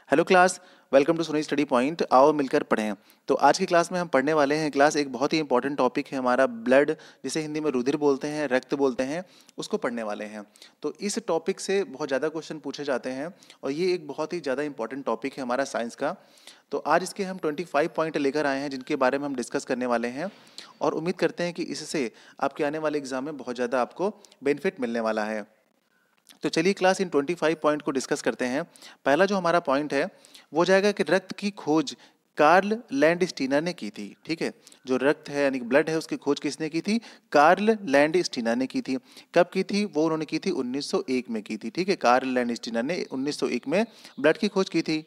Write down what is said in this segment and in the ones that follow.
Hello class, welcome to सुनी study point. आओ मिलकर पढ़ें। तो आज की क्लास में हम पढ़ने वाले हैं क्लास एक बहुत ही इंपॉर्टेंट टॉपिक है हमारा ब्लड, जिसे हिंदी में रुधिर बोलते हैं, रक्त बोलते हैं, उसको पढ़ने वाले हैं। तो इस टॉपिक से बहुत ज़्यादा क्वेश्चन पूछे जाते हैं और ये एक बहुत ही ज़्यादा इंपॉर्टेंट टॉपिक है हमारा साइंस का। तो आज इसके हम 25 पॉइंट लेकर आए हैं जिनके बारे में हम डिस्कस करने वाले हैं और उम्मीद करते हैं कि इससे आपके आने वाले एग्जाम में बहुत ज़्यादा आपको बेनिफिट मिलने वाला है। तो चलिए क्लास इन 25 पॉइंट को डिस्कस करते हैं। पहला जो हमारा पॉइंट है वो जाएगा कि रक्त की खोज कार्ल लैंडस्टीनर ने की थी। ठीक है, जो रक्त है यानी ब्लड है उसकी खोज किसने की थी? कार्ल लैंडस्टीनर ने की थी। कब की थी? वो उन्होंने की थी 1901 में की थी। ठीक है, कार्ल लैंडस्टीनर ने 1901 में ब्लड की खोज की थी।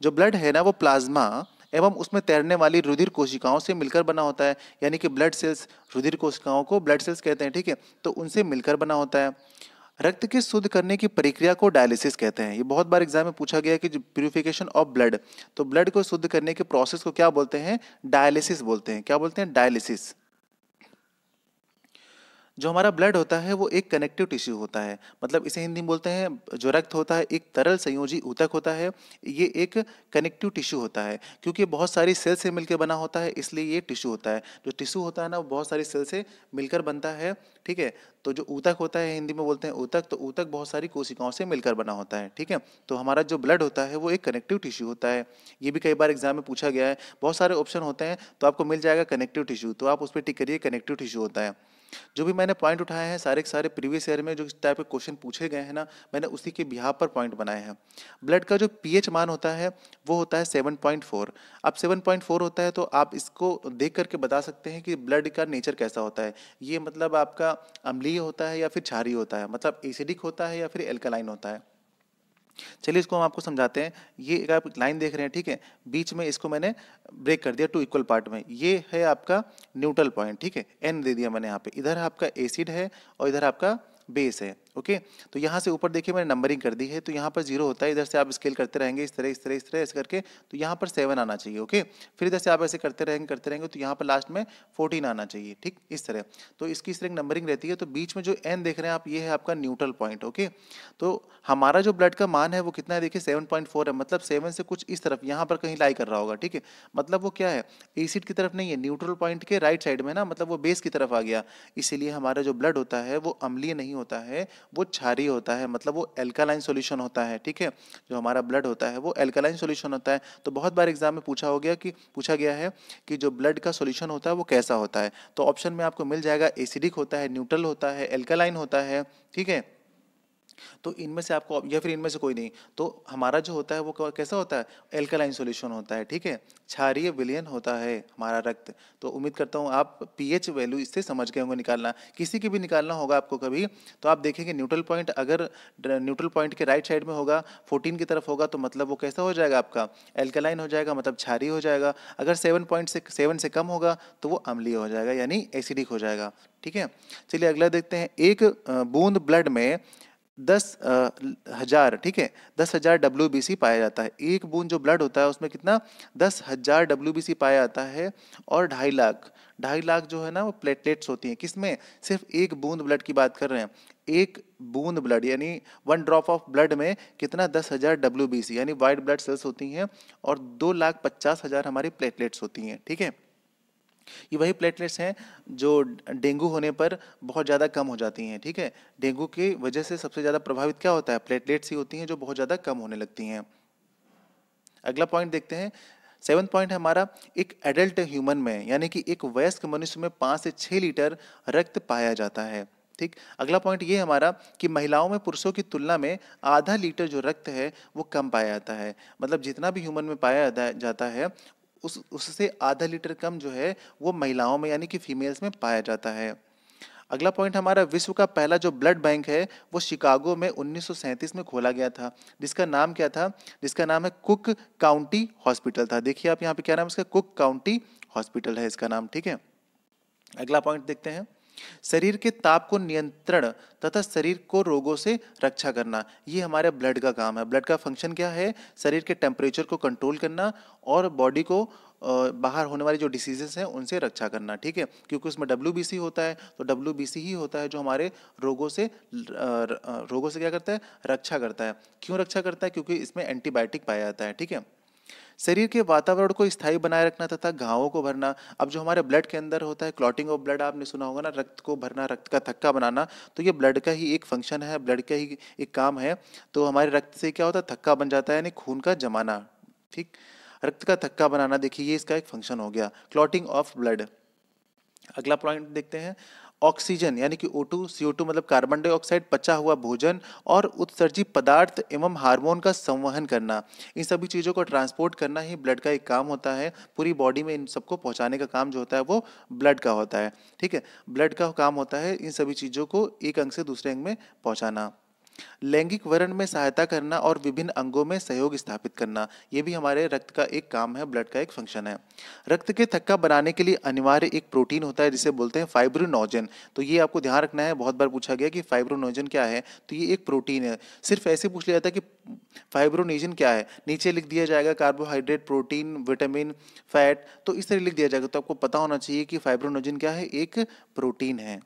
जो ब्लड है ना वो प्लाज्मा एवं उसमें तैरने वाली रुधिर कोशिकाओं से मिलकर बना होता है, यानी कि ब्लड सेल्स, रुधिर कोशिकाओं को ब्लड सेल्स कहते हैं। ठीक है, तो उनसे मिलकर बना होता है। रक्त के शुद्ध करने की प्रक्रिया को डायलिसिस कहते हैं। ये बहुत बार एग्जाम में पूछा गया है कि प्यूरिफिकेशन ऑफ ब्लड, तो ब्लड को शुद्ध करने के प्रोसेस को क्या बोलते हैं? डायलिसिस बोलते हैं। क्या बोलते हैं? डायलिसिस। जो हमारा ब्लड होता है वो एक कनेक्टिव टिश्यू होता है, मतलब इसे हिंदी में बोलते हैं, जो रक्त होता है एक तरल संयोजी ऊतक होता है। ये एक कनेक्टिव टिश्यू होता है क्योंकि बहुत सारी सेल से मिलकर बना होता है, इसलिए ये टिश्यू होता है। जो टिश्यू होता है ना वो बहुत सारी सेल से मिलकर बनता है। ठीक है, तो जो ऊतक होता है हिंदी में बोलते हैं ऊतक, तो ऊतक बहुत सारी कोशिकाओं से मिलकर बना होता है। ठीक है, तो हमारा जो ब्लड होता है वो एक कनेक्टिव टिश्यू होता है। ये भी कई बार एग्जाम में पूछा गया है। बहुत सारे ऑप्शन होते हैं तो आपको मिल जाएगा कनेक्टिव टिश्यू, तो आप उस पर टिक करिए, कनेक्टिव टिश्यू होता है। जो भी मैंने पॉइंट उठाए हैं सारे के सारे प्रीवियस ईयर में जो इस टाइप के क्वेश्चन पूछे गए हैं ना, मैंने उसी के बिहाफ पर पॉइंट बनाए हैं। ब्लड का जो पीएच मान होता है वो होता है 7.4। अब 7.4 होता है तो आप इसको देख करके बता सकते हैं कि ब्लड का नेचर कैसा होता है। ये मतलब आपका अम्लीय होता है या फिर क्षारीय होता है, मतलब एसिडिक होता है या फिर एल्कलाइन होता है। चलिए इसको हम आपको समझाते हैं। ये एक आप लाइन देख रहे हैं, ठीक है, बीच में इसको मैंने ब्रेक कर दिया टू इक्वल पार्ट में। ये है आपका न्यूट्रल पॉइंट। ठीक है, एन दे दिया मैंने यहाँ पे। इधर आपका एसिड है और इधर आपका बेस है। ओके, तो यहाँ से ऊपर देखिए मैंने नंबरिंग कर दी है, तो यहाँ पर 0 होता है। इधर से आप स्केल करते रहेंगे इस तरह इस तरह इस तरह ऐसे करके, तो यहाँ पर 7 आना चाहिए। ओके, फिर इधर से आप ऐसे करते रहेंगे तो यहाँ पर लास्ट में 14 आना चाहिए। ठीक, इस तरह। तो इसकी इस तरह नंबरिंग रहती है। तो बीच में जो एन देख रहे हैं आप, ये है आपका न्यूट्रल पॉइंट। ओके, तो हमारा जो ब्लड का मान है वो कितना है? देखिए 7.4 है, मतलब 7 से कुछ इस तरफ यहाँ पर कहीं लाई कर रहा होगा। ठीक है, मतलब वो क्या है? एसिड की तरफ नहीं है, न्यूट्रल पॉइंट के राइट साइड में ना, मतलब वो बेस की तरफ आ गया। इसीलिए हमारा जो ब्लड होता है वो अम्लीय नहीं होता है, वो क्षारीय होता है, मतलब वो एल्कालाइन सॉल्यूशन होता है। ठीक है, जो हमारा ब्लड होता है वो एल्कालाइन सॉल्यूशन होता है। तो बहुत बार एग्जाम में पूछा गया है कि जो ब्लड का सॉल्यूशन होता है वो कैसा होता है। तो ऑप्शन में आपको मिल जाएगा एसिडिक होता है, न्यूट्रल होता है, एल्कालाइन होता है। ठीक है, तो इनमें से आपको, या फिर इनमें से कोई नहीं, तो हमारा जो होता है वो कैसा होता है? एल्कलाइन सॉल्यूशन होता है। ठीक है, क्षारीय विलयन होता है हमारा रक्त। तो उम्मीद करता हूँ आप पीएच वैल्यू इससे समझ गए होंगे निकालना। किसी की भी निकालना होगा आपको कभी, तो आप देखेंगे न्यूट्रल पॉइंट, अगर न्यूट्रल पॉइंट के राइट साइड में होगा, 14 की तरफ होगा, तो मतलब वो कैसा हो जाएगा? आपका एल्कलाइन हो जाएगा, मतलब क्षारीय हो जाएगा। अगर 7 से कम होगा तो वो अम्लीय हो जाएगा, यानी एसिडिक हो जाएगा। ठीक है, चलिए अगला देखते हैं। एक बूंद ब्लड में 10,000, ठीक है, 10,000 WBC पाया जाता है। एक बूंद जो ब्लड होता है उसमें कितना? 10,000 WBC पाया जाता है। और 2.5 लाख जो है ना वो प्लेटलेट्स होती हैं। किसमें? सिर्फ एक बूंद ब्लड की बात कर रहे हैं। एक बूंद ब्लड यानी 1 ड्रॉप ऑफ ब्लड में कितना? 10,000 WBC यानी वाइट ब्लड सेल्स होती हैं, और 2,50,000 हमारी प्लेटलेट्स होती हैं। ठीक है, ये वही प्लेटलेट्स हैं जो डेंगू होने पर बहुत ज़्यादा कम हो जाती हैं। ठीक है, डेंगू की वजह से सबसे ज़्यादा प्रभावित क्या होता है? प्लेटलेट्स ही होती हैं जो बहुत ज़्यादा कम होने लगती हैं। अगला पॉइंट देखते हैं। 7 पॉइंट है हमारा, एक एडल्ट ह्यूमन में यानी कि एक वयस्क मनुष्य में 5 से 6 लीटर रक्त पाया जाता है। ठीक, अगला पॉइंट ये हमारा कि महिलाओं में पुरुषों की तुलना में आधा लीटर जो रक्त है वो कम पाया जाता है। मतलब जितना भी ह्यूमन में पाया जाता है उससे आधा लीटर कम जो है वो महिलाओं में यानी कि फीमेल्स में पाया जाता है। अगला पॉइंट हमारा, विश्व का पहला जो ब्लड बैंक है वो शिकागो में 1937 में खोला गया था। जिसका नाम क्या था? जिसका नाम है कुक काउंटी हॉस्पिटल था। देखिए आप यहाँ पे क्या नाम है इसका? कुक काउंटी हॉस्पिटल है इसका नाम। ठीक है, अगला पॉइंट देखते हैं। शरीर के ताप को नियंत्रण तथा शरीर को रोगों से रक्षा करना, ये हमारे ब्लड का काम है। ब्लड का फंक्शन क्या है? शरीर के टेम्परेचर को कंट्रोल करना और बॉडी को बाहर होने वाली जो डिसीजेस हैं उनसे रक्षा करना, ठीक है। क्योंकि उसमें डब्ल्यूबीसी होता है, तो डब्ल्यूबीसी ही होता है जो हमारे रोगों से क्या करता है? रक्षा करता है। क्यों रक्षा करता है? क्योंकि इसमें एंटीबायोटिक पाया जाता है, ठीक है। शरीर के वातावरण को स्थायी बनाए रखना तथा घावों को भरना। अब जो हमारे ब्लड के अंदर होता है क्लॉटिंग ऑफ ब्लड, आपने सुना होगा ना, रक्त को भरना, रक्त का थक्का बनाना, तो ये ब्लड का ही एक फंक्शन है, ब्लड का ही एक काम है। तो हमारे रक्त से क्या होता है? थक्का बन जाता है, यानी खून का जमाना, ठीक। रक्त का थक्का बनाना, देखिए ये इसका एक फंक्शन हो गया, क्लॉटिंग ऑफ ब्लड। अगला पॉइंट देखते हैं, ऑक्सीजन यानी कि O2 CO2 मतलब कार्बन डाइऑक्साइड, पचा हुआ भोजन और उत्सर्जित पदार्थ एवं हार्मोन का संवहन करना, इन सभी चीज़ों को ट्रांसपोर्ट करना ही ब्लड का एक काम होता है। पूरी बॉडी में इन सबको पहुंचाने का काम जो होता है वो ब्लड का होता है, ठीक है। ब्लड का काम होता है इन सभी चीज़ों को एक अंग से दूसरे अंग में पहुंचाना। लैंगिक वर्ण में सहायता करना और विभिन्न अंगों में सहयोग स्थापित करना, ये भी हमारे रक्त का एक काम है, ब्लड का एक फंक्शन है। रक्त के थक्का बनाने के लिए अनिवार्य एक प्रोटीन होता है जिसे बोलते हैं फाइब्रिनोजन। तो ये आपको ध्यान रखना है, बहुत बार पूछा गया कि फाइब्रिनोजन क्या है, तो ये एक प्रोटीन है। सिर्फ ऐसे पूछ लिया जाता है कि फाइब्रोनेजन क्या है, नीचे लिख दिया जाएगा कार्बोहाइड्रेट, प्रोटीन, विटामिन, फैट, तो इस तरह लिख दिया जाएगा। तो आपको पता होना चाहिए कि फाइब्रोनोजन क्या है, एक प्रोटीन है।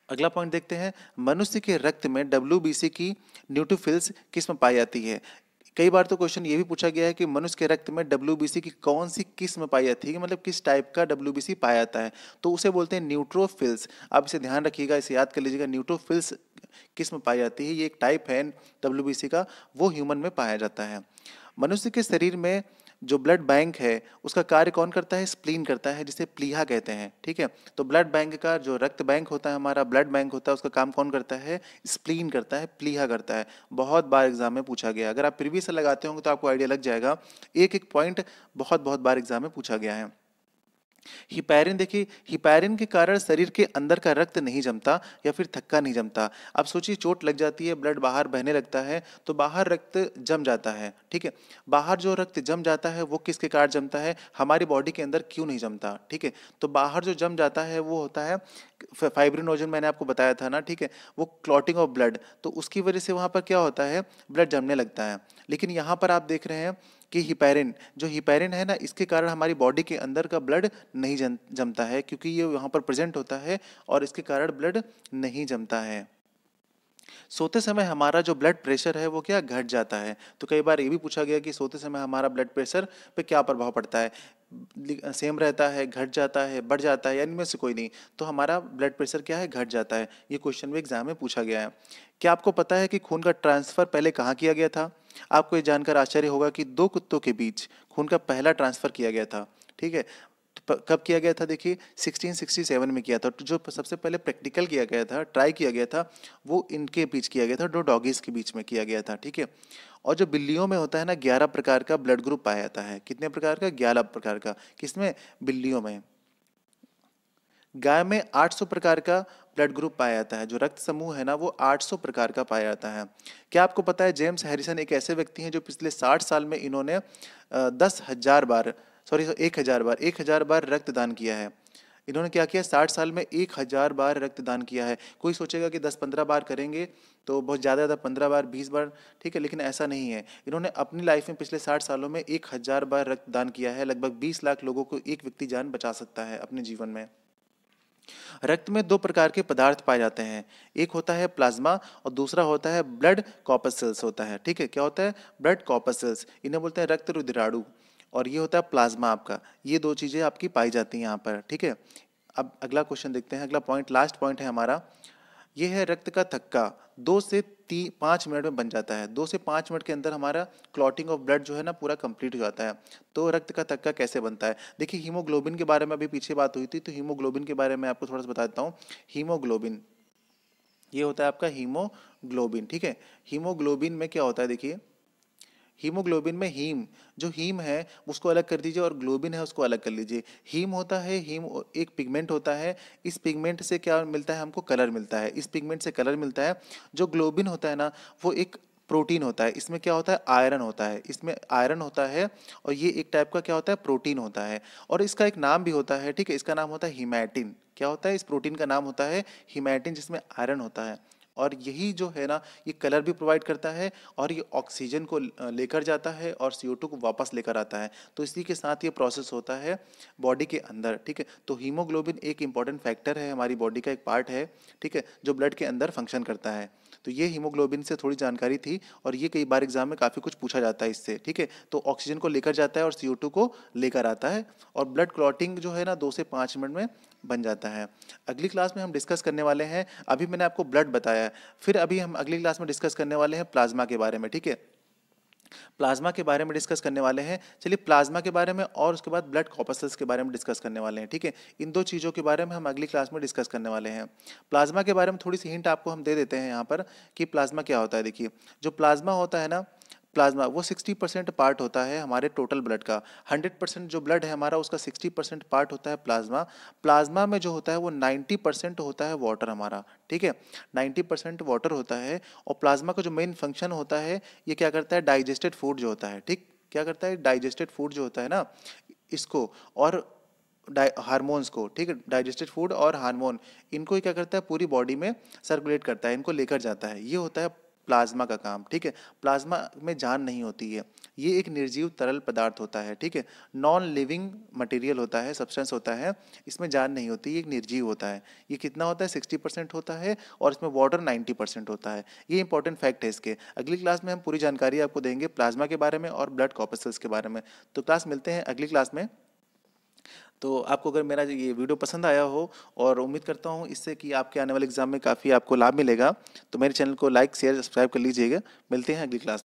अगला पॉइंट देखते हैं, मनुष्य के रक्त में डब्ल्यूबीसी की न्यूट्रोफिल्स किस्म पाई जाती है। कई बार तो क्वेश्चन ये भी पूछा गया है कि मनुष्य के रक्त में डब्ल्यूबीसी की कौन सी किस्म पाई जाती है, मतलब किस टाइप का डब्ल्यूबीसी पाया जाता है, तो उसे बोलते हैं न्यूट्रोफिल्स। आप इसे ध्यान रखिएगा, इसे याद कर लीजिएगा, न्यूट्रोफिल्स किस्म पाई जाती है, ये एक टाइप है डब्ल्यूबीसी का, वो ह्यूमन में पाया जाता है। मनुष्य के शरीर में जो ब्लड बैंक है उसका कार्य कौन करता है? स्प्लीन करता है, जिसे प्लीहा कहते हैं, ठीक है। तो ब्लड बैंक का जो रक्त बैंक होता है, हमारा ब्लड बैंक होता है, उसका काम कौन करता है? स्प्लीन करता है, प्लीहा करता है। बहुत बार एग्जाम में पूछा गया, अगर आप प्रीवियस से लगाते होंगे तो आपको आइडिया लग जाएगा, एक एक पॉइंट बहुत बहुत बार एग्जाम में पूछा गया है। हिपैरिन, देखिए हिपैरिन के कारण शरीर के अंदर का रक्त नहीं जमता या फिर थक्का नहीं जमता। अब सोचिए, चोट लग जाती है, ब्लड बाहर बहने लगता है, तो बाहर रक्त जम जाता है, ठीक है। बाहर जो रक्त जम जाता है वो किसके कारण जमता है? हमारी बॉडी के अंदर क्यों नहीं जमता, ठीक है। तो बाहर जो जम जाता है वो होता है फाइब्रिनोजन, मैंने आपको बताया था ना, ठीक है। वो क्लॉटिंग ऑफ ब्लड, तो उसकी वजह से वहां पर क्या होता है? ब्लड जमने लगता है। लेकिन यहाँ पर आप देख रहे हैं कि हिपैरिन, जो हिपैरिन है ना, इसके कारण हमारी बॉडी के अंदर का ब्लड नहीं जमता है, क्योंकि ये यहाँ पर प्रेजेंट होता है और इसके कारण ब्लड नहीं जमता है। सोते समय हमारा जो ब्लड प्रेशर है वो क्या घट जाता है। तो कई बार ये भी पूछा गया कि सोते समय हमारा ब्लड प्रेशर पे क्या प्रभाव पड़ता है, सेम रहता है, घट जाता है, बढ़ जाता है, या इनमें से कोई नहीं। तो हमारा ब्लड प्रेशर क्या है? घट जाता है। ये क्वेश्चन भी एग्जाम में पूछा गया है। क्या आपको पता है कि खून का ट्रांसफर पहले कहाँ किया गया था? आपको ये जानकर आश्चर्य होगा कि दो कुत्तों के बीच खून का पहला ट्रांसफर किया गया था, ठीक है। तो कब किया गया था? देखिए 1667 में किया था। तो जो सबसे पहले प्रैक्टिकल किया गया था, ट्राई किया गया था, वो इनके बीच किया गया था, दो डॉगीज के बीच में किया गया था, ठीक है। और जो बिल्लियों में होता है ना, 11 प्रकार का ब्लड ग्रुप पाया जाता है। कितने प्रकार का? 11 प्रकार का। किसमें? बिल्लियों में। गाय में 800 प्रकार का ब्लड ग्रुप पाया जाता है। जो रक्त समूह है ना, वो 800 प्रकार का पाया जाता है। क्या आपको पता है जेम्स हैरिसन एक ऐसे व्यक्ति हैं जो पिछले 60 साल में इन्होंने 10,000 बार, सॉरी 1,000 बार रक्तदान किया है। इन्होंने क्या किया? 60 साल में 1,000 बार रक्तदान किया है। कोई सोचेगा कि 10-15 बार करेंगे तो बहुत ज़्यादा, 15 बार, 20 बार, ठीक है, लेकिन ऐसा नहीं है। इन्होंने अपनी लाइफ में पिछले 60 सालों में 1,000 बार रक्तदान किया है। लगभग 20 लाख लोगों को एक व्यक्ति जान बचा सकता है अपने जीवन में। रक्त में दो प्रकार के पदार्थ पाए जाते हैं, एक होता है प्लाज्मा और दूसरा होता है ब्लड कॉर्पसेल्स होता है, ठीक है। क्या होता है? ब्लड कॉर्पसेल्स, इन्हें बोलते हैं रक्त रुधिराणु, और ये होता है प्लाज्मा आपका। ये दो चीजें आपकी पाई जाती हैं यहाँ पर, ठीक है। अब अगला क्वेश्चन देखते हैं, अगला पॉइंट, लास्ट पॉइंट है हमारा, ये है रक्त का थक्का। 2 से 5 मिनट में बन जाता है। 2 से 5 मिनट के अंदर हमारा क्लॉटिंग ऑफ ब्लड जो है ना पूरा कंप्लीट हो जाता है। तो रक्त का थक्का कैसे बनता है? देखिए हीमोग्लोबिन के बारे में अभी पीछे बात हुई थी, तो हीमोग्लोबिन के बारे में आपको थोड़ा सा बता देता हूँ। हीमोग्लोबिन, ये होता है आपका हीमोग्लोबिन, ठीक है। हीमोग्लोबिन में क्या होता है? देखिए हीमोग्लोबिन में हीम, जो हीम है उसको अलग कर दीजिए और ग्लोबिन है उसको अलग कर लीजिए। हीम होता है, हीम एक पिगमेंट होता है, इस पिगमेंट से क्या मिलता है? हमको कलर मिलता है, इस पिगमेंट से कलर मिलता है। जो ग्लोबिन होता है ना, वो एक प्रोटीन होता है, इसमें क्या होता है, आयरन होता है, इसमें आयरन होता है, और ये एक टाइप का क्या होता है, प्रोटीन होता है, और इसका एक नाम भी होता है, ठीक है, इसका नाम होता है हीमैटिन। क्या होता है, इस प्रोटीन का नाम होता है हीमैटिन, जिसमें आयरन होता है। और यही जो है ना, ये कलर भी प्रोवाइड करता है, और ये ऑक्सीजन को लेकर जाता है और CO2 को वापस लेकर आता है। तो इसी के साथ ये प्रोसेस होता है बॉडी के अंदर, ठीक है। तो हीमोग्लोबिन एक इंपॉर्टेंट फैक्टर है, हमारी बॉडी का एक पार्ट है, ठीक है, जो ब्लड के अंदर फंक्शन करता है। तो ये हीमोग्लोबिन से थोड़ी जानकारी थी, और ये कई बार एग्जाम में काफ़ी कुछ पूछा जाता है इससे, ठीक है। तो ऑक्सीजन को लेकर जाता है और CO2 को लेकर आता है, और ब्लड क्लॉटिंग जो है ना 2 से 5 मिनट में बन जाता है। अगली क्लास में हम डिस्कस करने वाले हैं, अभी मैंने आपको ब्लड बताया है, फिर अभी हम अगली क्लास में डिस्कस करने वाले हैं प्लाज्मा के बारे में, ठीक है। प्लाज्मा के बारे में डिस्कस करने वाले हैं। चलिए प्लाज्मा के बारे में, और उसके बाद ब्लड कॉर्पसल्स के बारे में डिस्कस करने वाले हैं, ठीक है। इन 2 चीज़ों के बारे में हम अगली क्लास में डिस्कस करने वाले हैं। प्लाज्मा के बारे में थोड़ी सी हिंट आपको हम दे देते हैं यहाँ पर कि प्लाज्मा क्या होता है। देखिए, जो प्लाज्मा होता है ना, प्लाज्मा वो 60% पार्ट होता है हमारे टोटल ब्लड का। 100% जो ब्लड है हमारा, उसका 60% पार्ट होता है प्लाज्मा। प्लाज्मा में जो होता है वो 90% होता है वाटर हमारा, ठीक है। 90% वाटर होता है, और प्लाज्मा का जो मेन फंक्शन होता है, ये क्या करता है, डाइजेस्टेड फूड जो होता है, ठीक, क्या करता है, डाइजेस्टेड फूड जो होता है ना, इसको, और हार्मोन्स को, ठीक है, डाइजेस्टेड फूड और हार्मोन, इनको ही क्या करता है, पूरी बॉडी में सर्कुलेट करता है, इनको लेकर जाता है। ये होता है प्लाज्मा का काम, ठीक है। प्लाज्मा में जान नहीं होती है, ये एक निर्जीव तरल पदार्थ होता है, ठीक है। नॉन लिविंग मटेरियल होता है, सब्सटेंस होता है, इसमें जान नहीं होती, ये एक निर्जीव होता है। ये कितना होता है, 60% होता है, और इसमें वाटर 90% होता है। ये इंपॉर्टेंट फैक्ट है इसके। अगली क्लास में हम पूरी जानकारी आपको देंगे प्लाज्मा के बारे में और ब्लड कॉर्पसल्स के बारे में। तो क्लास मिलते हैं अगली क्लास में। तो आपको अगर मेरा ये वीडियो पसंद आया हो, और उम्मीद करता हूँ इससे कि आपके आने वाले एग्जाम में काफ़ी आपको लाभ मिलेगा, तो मेरे चैनल को लाइक शेयर सब्सक्राइब कर लीजिएगा। मिलते हैं अगली क्लास।